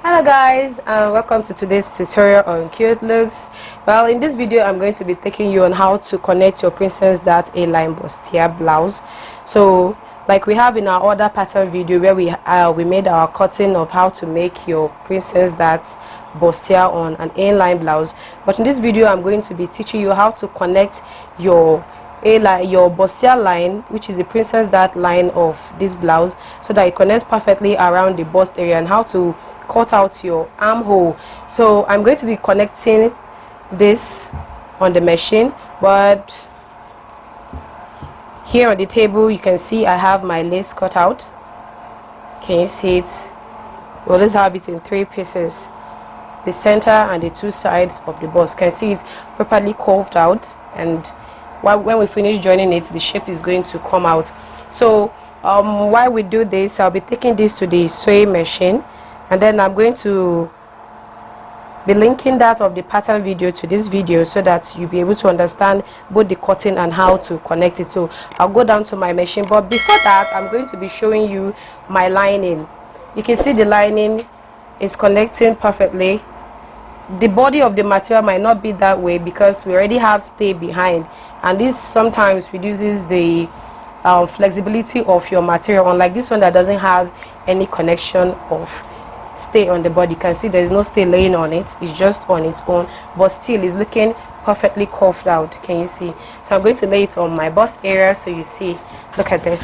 Hello guys, welcome to today's tutorial on cute looks. Well, in this video I'm going to be taking you on how to connect your Princess Dart A-line bustier blouse. So like we have in our other pattern video where we made our cutting of how to make your Princess Dart bustier on an A-line blouse, but in this video I'm going to be teaching you how to connect your your bustier line, which is the Princess Dart line of this blouse, so that it connects perfectly around the bust area, and how to cut out your armhole. So I'm going to be connecting this on the machine, but here on the table you can see I have my lace cut out. Can you see it? Well, let's have it in 3 pieces, the center and the 2 sides of the bust. Can see it properly carved out, and when we finish joining it, the shape is going to come out. So while we do this, I'll be taking this to the sewing machine, and then I'm going to be linking that of the pattern video to this video, so that you'll be able to understand both the cutting and how to connect it. So I'll go down to my machine, but before that I'm going to be showing you my lining. You can see the lining is connecting perfectly. The body of the material might not be that way because we already have stay behind, and this sometimes reduces the flexibility of your material, unlike this one that doesn't have any connection of stay on the body. You can see there is no stay laying on it, it's just on its own, but still is looking perfectly carved out. Can you see? So I'm going to lay it on my bust area, so you see. Look at this.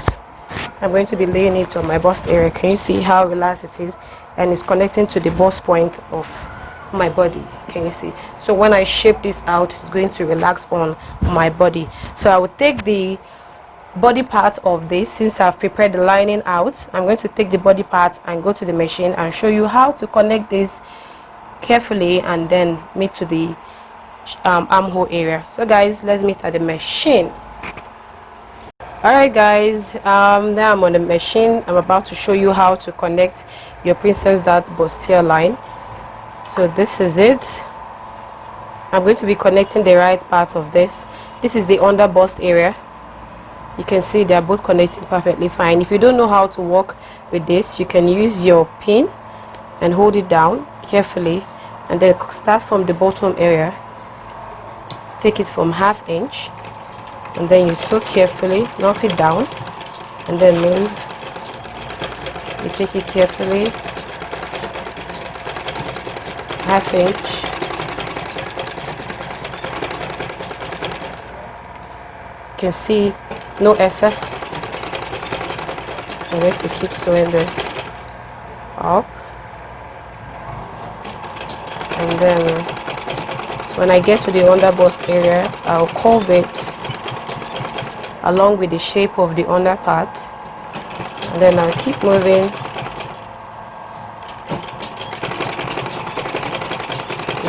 I'm going to be laying it on my bust area. Can you see how relaxed it is? And it's connecting to the bust point of my body. Can you see? So when I shape this out, it's going to relax on my body. So I will take the body part of this. Since I've prepared the lining out, I'm going to take the body part and go to the machine and show you how to connect this carefully, and then meet to the armhole area. So guys, let's meet at the machine. Alright guys, now I'm on the machine. I'm about to show you how to connect your Princess Dart bustier line. So this is it. I'm going to be connecting the right part of this. This is the under bust area. You can see they are both connecting perfectly fine. If you don't know how to work with this, you can use your pin and hold it down carefully, and then start from the bottom area. Take it from 1/2 inch, and then you sew carefully, knot it down, and then move. You take it carefully, 1/2 inch, you can see no excess. I'm going to keep sewing this up, and then when I get to the under bust area, I'll curve it along with the shape of the under part, and then I'll keep moving.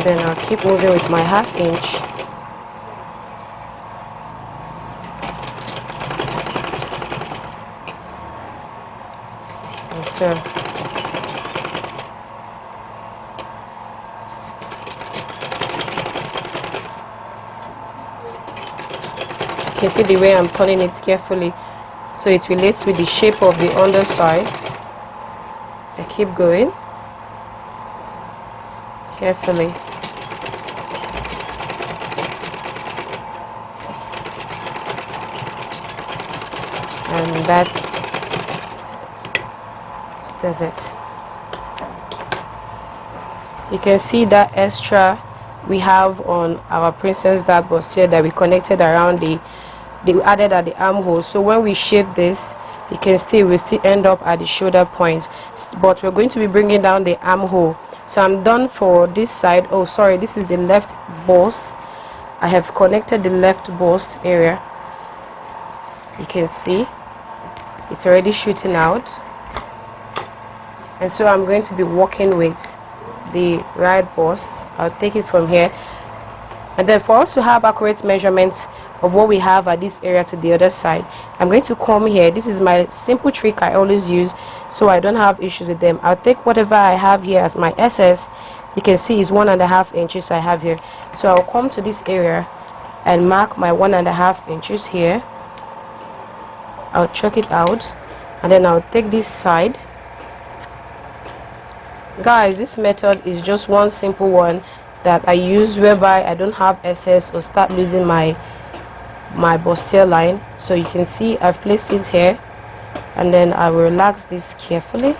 Then I'll keep moving with my 1/2 inch. And so you can see the way I'm turning it carefully, so it relates with the shape of the underside. I keep going carefully. And that's it. You can see that extra we have on our Princess Dart bustier that we connected around we added at the armhole. So when we shape this, you can see we still end up at the shoulder point, but we're going to be bringing down the armhole. So I'm done for this side. Oh sorry, this is the left bust. I have connected the left bust area. You can see it's already shooting out, and so I'm going to be working with the right bust. I'll take it from here, and then for us to have accurate measurements of what we have at this area to the other side, I'm going to come here. This is my simple trick I always use, so I don't have issues with them. I'll take whatever I have here as my SS. You can see is 1.5 inches I have here, so I'll come to this area and mark my 1.5 inches here. I'll chalk it out, and then I'll take this side Guys, this method is just one simple one that I use whereby I don't have excess or start losing my bustier line. So you can see I've placed it here, and then I will relax this carefully.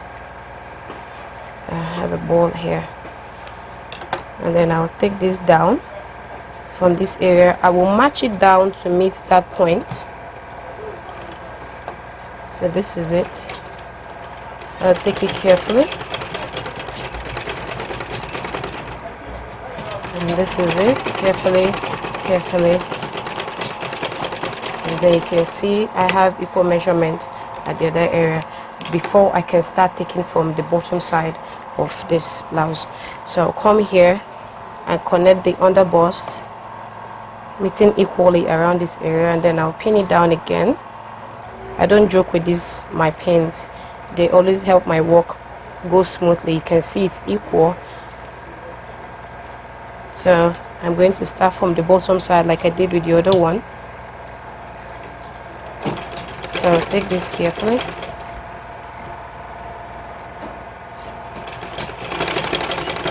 I have a ball here, and then I'll take this down from this area. I will match it down to meet that point. So this is it. I'll take it carefully, and this is it. Carefully, and then you can see I have equal measurement at the other area before I can start taking from the bottom side of this blouse. So I'll come here and connect the under bust, meeting equally around this area, and then I'll pin it down again. I don't joke with my pins. They always help my work go smoothly. You can see it's equal. So I'm going to start from the bottom side like I did with the other one. So take this carefully.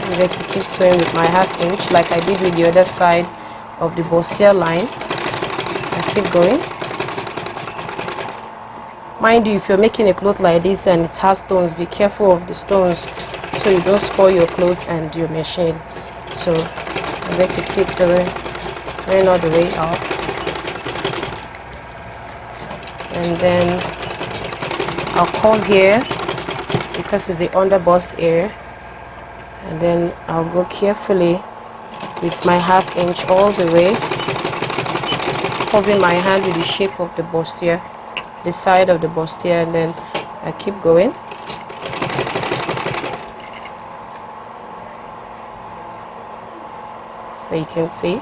I'm going to keep sewing with my 1/2 inch like I did with the other side of the bustier line. I keep going. Mind you, if you're making a cloth like this and it has stones, be careful of the stones so you don't spoil your clothes and your machine. So I'm going to keep going all the way up, and then I'll come here because it's the under bust area, and then I'll go carefully with my 1/2 inch all the way, holding my hand with the shape of the bustier, the side of the bustier, and then I keep going. So you can see.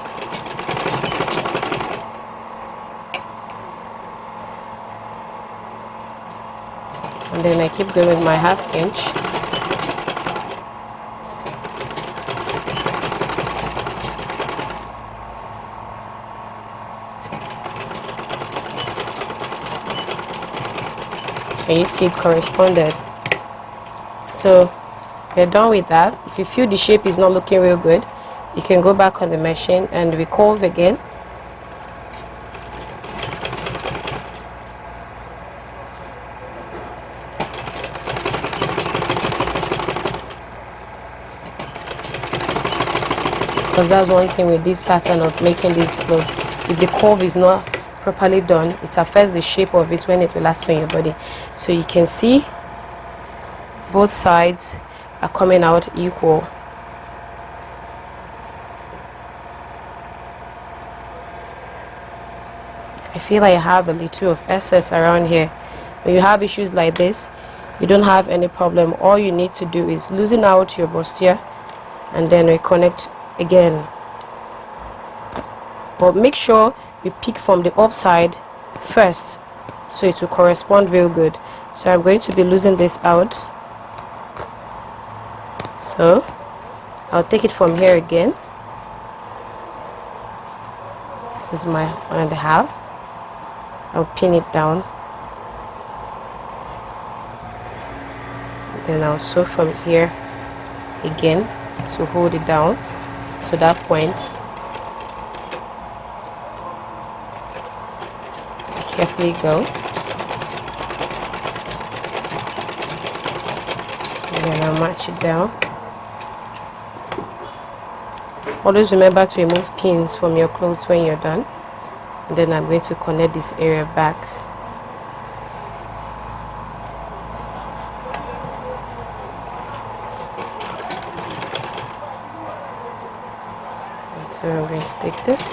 And then I keep going with my 1/2 inch. And you see it corresponded. So we're done with that. If you feel the shape is not looking real good, you can go back on the machine and recurve again. Because that's one thing with this pattern of making these clothes. If the curve is not properly done, it affects the shape of it when it relaxes on your body. So you can see both sides are coming out equal. I feel like I have a little of excess around here. When you have issues like this, you don't have any problem. All you need to do is loosen out your bustier and then reconnect again. But make sure you pick from the upside first so it will correspond real good. So I'm going to be losing this out. So I'll take it from here again. This is my 1.5. I'll pin it down, then I'll sew from here again to hold it down to that point. Carefully go, and then I'll match it down. Always remember to remove pins from your clothes when you're done. And then I'm going to connect this area back. And so I'm going to take this.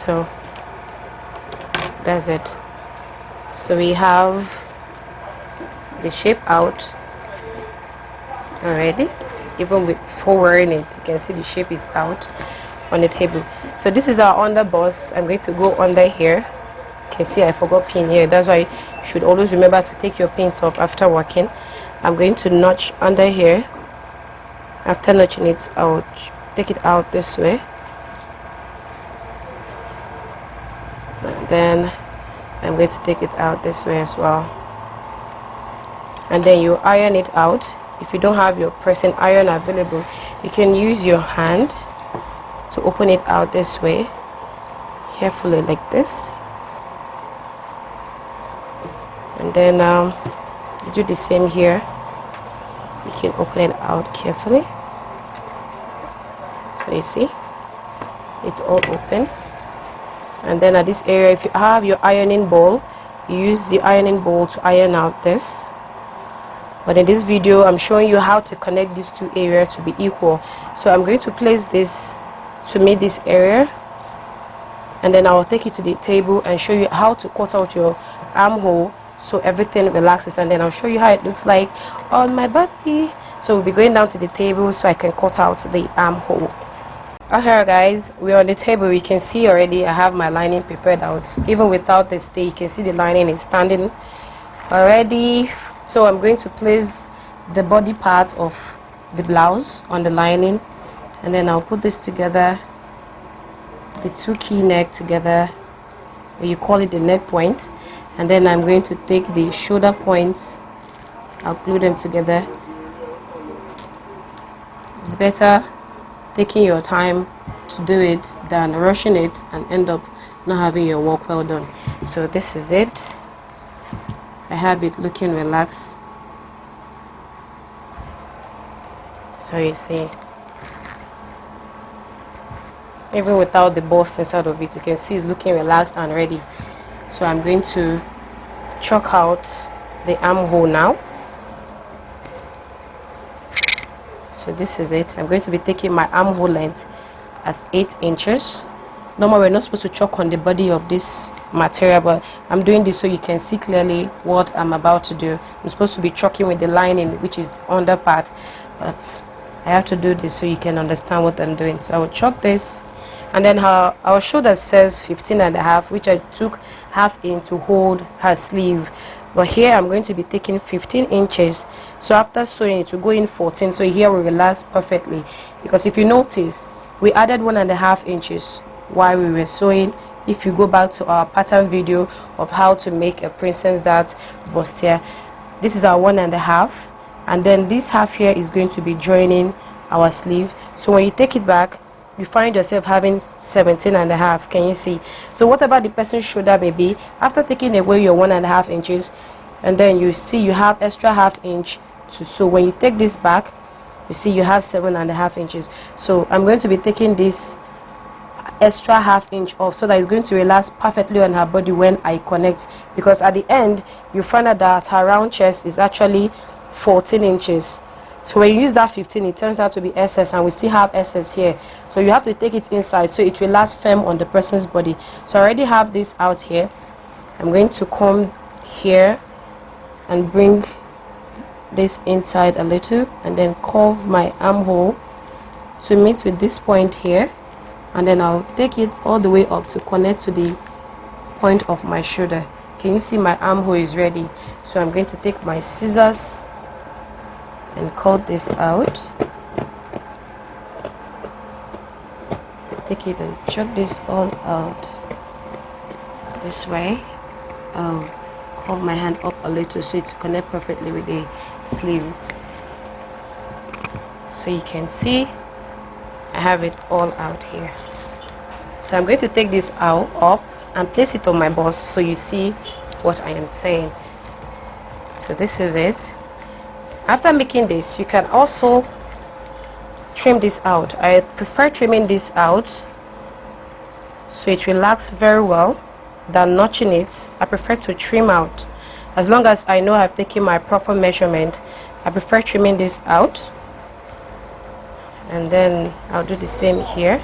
So that's it. So we have the shape out already. Even before wearing it, you can see the shape is out on the table. So this is our under bust. I'm going to go under here You can see I forgot pin here. That's why you should always remember to take your pins off after working. I'm going to notch under here. After notching it, I'll take it out this way, and then I'm going to take it out this way as well, and then you iron it out. If you don't have your pressing iron available, you can use your hand to open it out this way, carefully like this, and then you do the same here. You can open it out carefully. So you see, it's all open. And then at this area, if you have your ironing bowl, you use the ironing bowl to iron out this. But in this video, I'm showing you how to connect these two areas to be equal. So I'm going to place this to meet this area, and then I'll take it to the table and show you how to cut out your armhole so everything relaxes, and then I'll show you how it looks like on my body. So we'll be going down to the table so I can cut out the armhole. Okay guys, we're on the table. You can see already I have my lining prepared out. Even without the stay, you can see the lining is standing already. So I'm going to place the body part of the blouse on the lining, and then I'll put this together, the two key neck together, or you call it the neck point, and then I'm going to take the shoulder points, I'll glue them together. It's better taking your time to do it than rushing it and end up not having your work well done. So this is it. I have it looking relaxed. So you see, even without the bust inside of it, you can see it's looking relaxed and ready. So I'm going to chalk out the armhole now. So this is it. I'm going to be taking my armhole length as 8 inches. Normally we're not supposed to chalk on the body of this material, but I'm doing this so you can see clearly what I'm about to do. I'm supposed to be chalking with the lining, which is the under part, but I have to do this so you can understand what I'm doing. So I will chalk this, and then our shoulder says 15.5, which I took ½ inch to hold her sleeve. But here I'm going to be taking 15 inches. So after sewing it will go in 14. So here will relax perfectly. Because if you notice, we added 1.5 inches while we were sewing. If you go back to our pattern video of how to make a Princess Dart Bustier, this is our 1.5, and then this half here is going to be joining our sleeve. So when you take it back, you find yourself having 17.5. Can you see? So whatever the person's shoulder may be, after taking away your 1.5 inches, and then you see you have extra ½ inch to sew. When you take this back, you see you have 7.5 inches. So I'm going to be taking this extra ½ inch off so that it's going to relax perfectly on her body when I connect, because at the end you find out that her round chest is actually 14 inches. So when you use that 15, it turns out to be SS, and we still have SS here. So you have to take it inside so it will last firm on the person's body. So I already have this out here. I'm going to come here and bring this inside a little, and then curve my armhole to meet with this point here, and then I'll take it all the way up to connect to the point of my shoulder. Can you see my armhole is ready? So I'm going to take my scissors and cut this out. Take it and chop this all out this way. I'll curve my hand up a little so it connect perfectly with the sleeve. So you can see I have it all out here. So I'm going to take this out up and place it on my bust so you see what I am saying. So this is it. After making this, you can also trim this out. I prefer trimming this out so it relaxes very well than notching it. I prefer to trim out. As long as I know I've taken my proper measurement, I prefer trimming this out. And then I'll do the same here.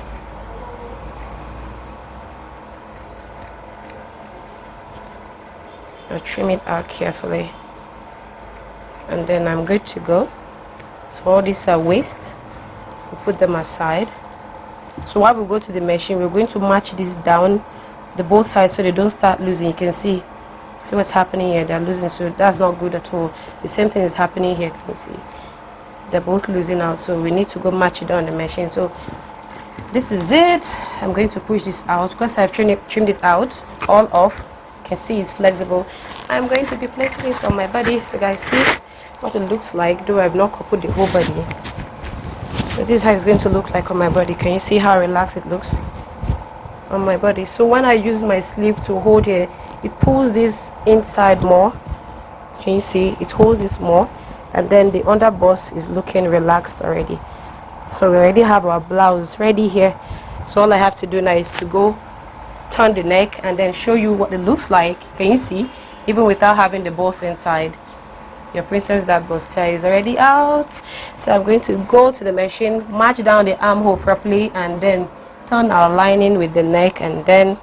I'll trim it out carefully, and then I'm good to go. So all these are waste. We'll put them aside. So while we go to the machine, we're going to match this down the both sides so they don't start losing. You can see what's happening here. They're losing, so that's not good at all. The same thing is happening here. Can you see they're both losing out, so we need to go match it on the machine. So this is it. I'm going to push this out because I've trimmed it out all off. You can see it's flexible. I'm going to be placing it on my body so guys see what it looks like, though I've not coupled the whole body. So this is how it's going to look like on my body. Can you see how relaxed it looks on my body? So when I use my sleeve to hold here, it pulls this inside more. Can you see it holds this more, and then the under bust is looking relaxed already. So we already have our blouse ready here. So all I have to do now is to go turn the neck and then show you what it looks like. Can you see, even without having the bust inside, your Princess Dart Bustier is already out. So I'm going to go to the machine, match down the armhole properly, and then turn our lining with the neck, and then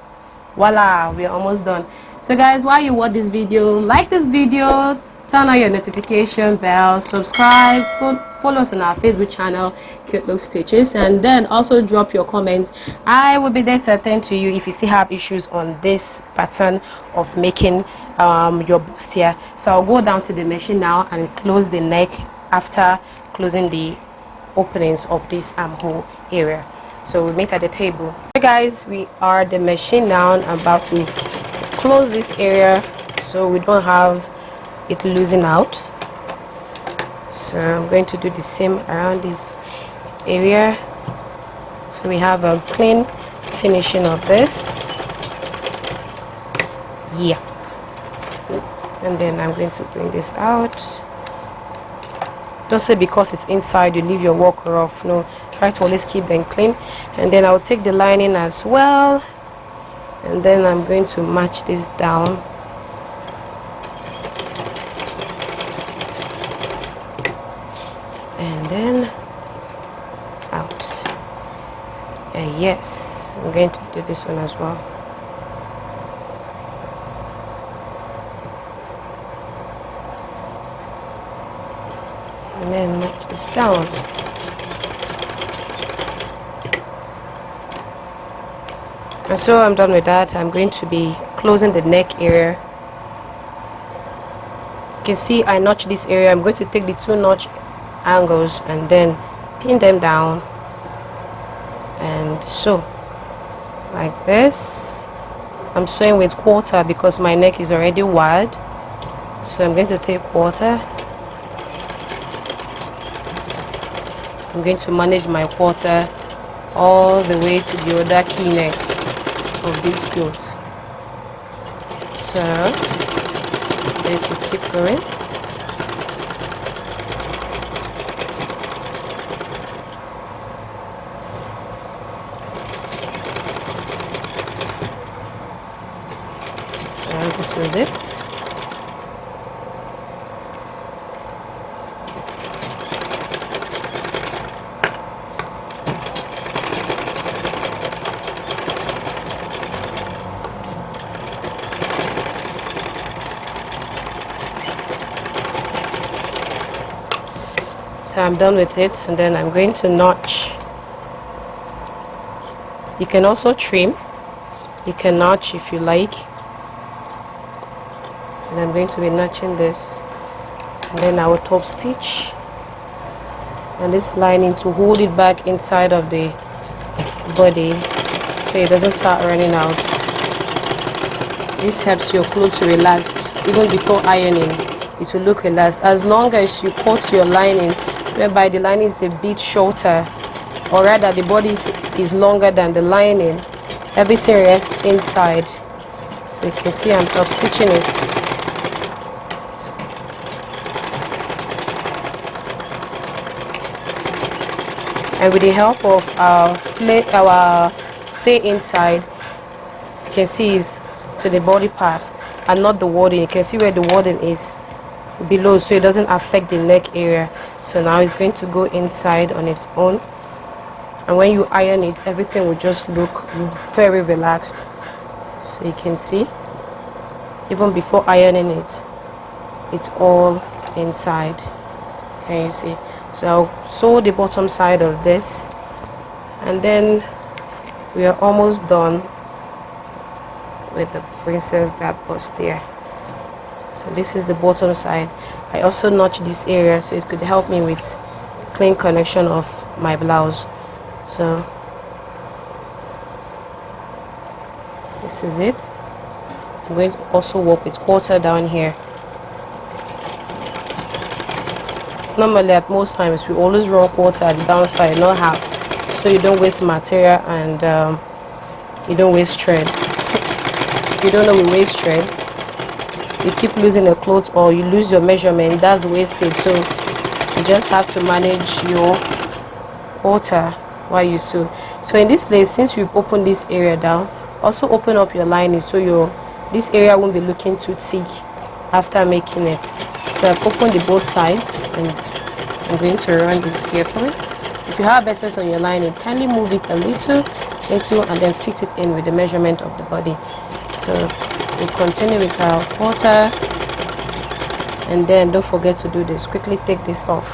voila, we're almost done. So guys, while you watch this video, like this video, turn on your notification bell, subscribe, follow us on our Facebook channel, Cute Look Stitches, and then also drop your comments. I will be there to attend to you if you still have issues on this pattern of making your bustier. So I'll go down to the machine now and close the neck after closing the openings of this armhole area. So we meet at the table. So guys, we are at the machine now. I'm about to close this area so we don't have it losing out. So I'm going to do the same around this area so we have a clean finishing of this. Yeah, and then I'm going to bring this out. Don't say because it's inside you leave your work rough. No, try to always keep them clean. And then I'll take the lining as well, and then I'm going to match this down. And then out. And yes, I'm going to do this one as well. And then match this down. And so I'm done with that. I'm going to be closing the neck area. You can see I notch this area. I'm going to take the 2 notch angles and then pin them down, and so like this. I'm sewing with quarter because my neck is already wide, so I'm going to take quarter. I'm going to manage my quarter all the way to the other key neck of this quilt. So I'm going to keep going. This is it. So I'm done with it, and then I'm going to notch. You can also trim. You can notch if you like. And I'm going to be notching this, and then I will top stitch and this lining to hold it back inside of the body so it doesn't start running out. This helps your clothes to relax. Even before ironing, it will look relaxed. As long as you cut your lining whereby the lining is a bit shorter, or rather the body is longer than the lining, everything rests inside. So you can see I'm top stitching it. And with the help of our stay inside, you can see it's to the body part and not the wadding. You can see where the wadding is below, so it doesn't affect the neck area. So now it's going to go inside on its own, and when you iron it, everything will just look very relaxed. So you can see even before ironing it, it's all inside. Can you see? So I'll sew the bottom side of this, and then we are almost done. with the Princess Dart Bustier. So this is the bottom side. I also notch this area so it could help me with clean connection of my blouse. So this is it. I'm going to also work with quarter down here. Normally at most times we always run quarter at the downside, not half, so you don't waste material and you don't waste thread. If you don't know we waste thread, you keep losing a cloth or you lose your measurement, that's wasted. So you just have to manage your quarter while you sew. So in this place, since you've opened this area down, also open up your lining so this area won't be looking too thick after making it. So I've opened the both sides and I'm going to run this carefully. If you have excess on your lining, kindly move it a little and then fit it in with the measurement of the body. So we'll continue with our quarter, and then don't forget to do this. Quickly take this off,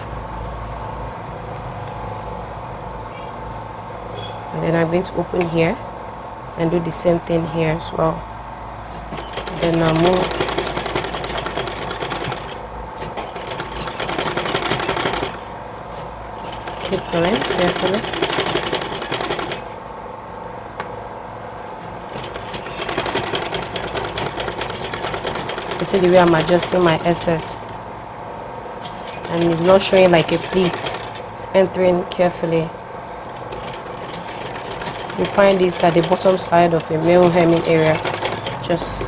and then I'm going to open here and do the same thing here as well. Then I'll move keep going carefully. You see the way I'm adjusting my excess, and it's not showing like a pleat. It's entering carefully. You find this at the bottom side of a male hemming area. Just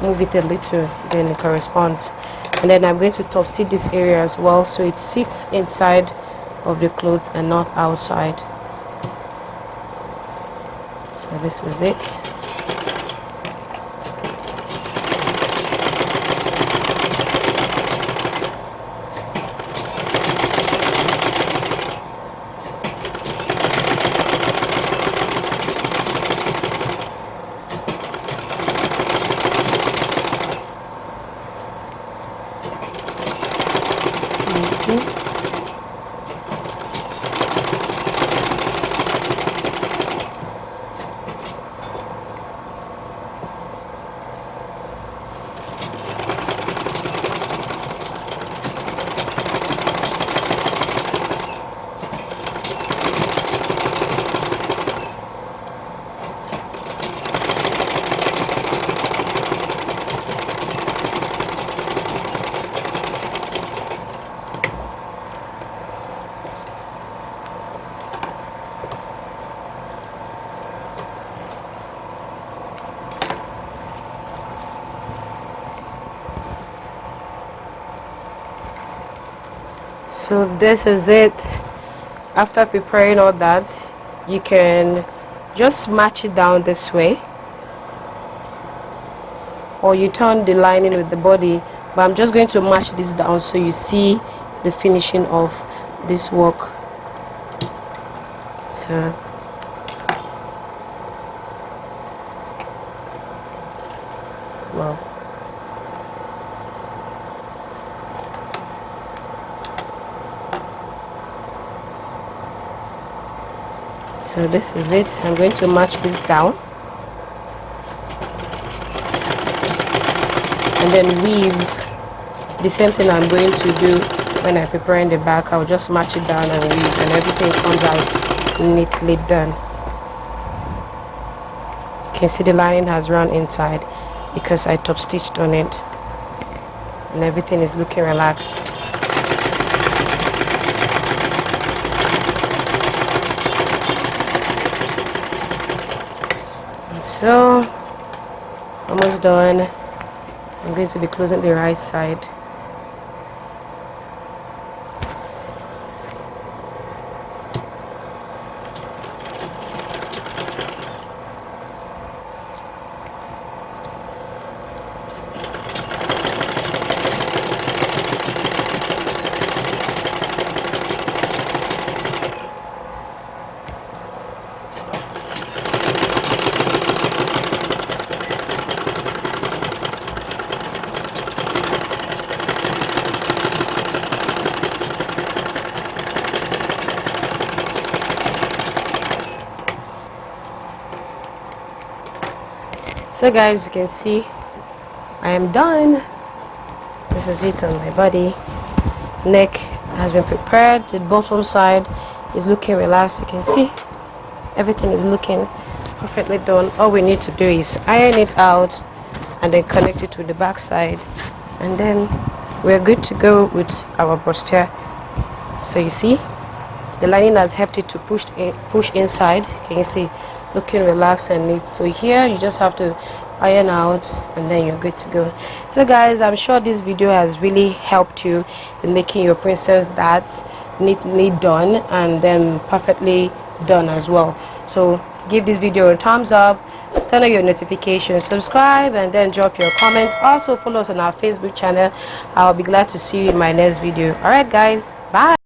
move it a little, then it corresponds. And then I'm going to top stitch this area as well, so it sits inside of the clothes and not outside. So this is it. So this is it. After preparing all that, you can just match it down this way, or you turn the lining with the body, but I'm just going to match this down so you see the finishing of this work. So well, so this is it. I'm going to match this down and then weave the same thing I'm going to do when I'm preparing the back. I'll just match it down and weave, and everything comes out neatly done. You can see the lining has run inside because I top stitched on it, and everything is looking relaxed. So almost done. I'm going to be closing the right side. So guys, you can see I am done. This is it on my body. Neck has been prepared. The bottom side is looking relaxed. You can see everything is looking perfectly done. All we need to do is iron it out and then connect it with the back side, and then we're good to go with our bustier. So you see the lining has helped it to push inside. Can you see, looking relaxed and neat? So here you just have to iron out and then you're good to go. So guys, I'm sure this video has really helped you in making your princess dart neatly done and then perfectly done as well. So give this video a thumbs up, turn on your notifications, subscribe, and then drop your comments. Also follow us on our Facebook channel. I'll be glad to see you in my next video. Alright guys, bye.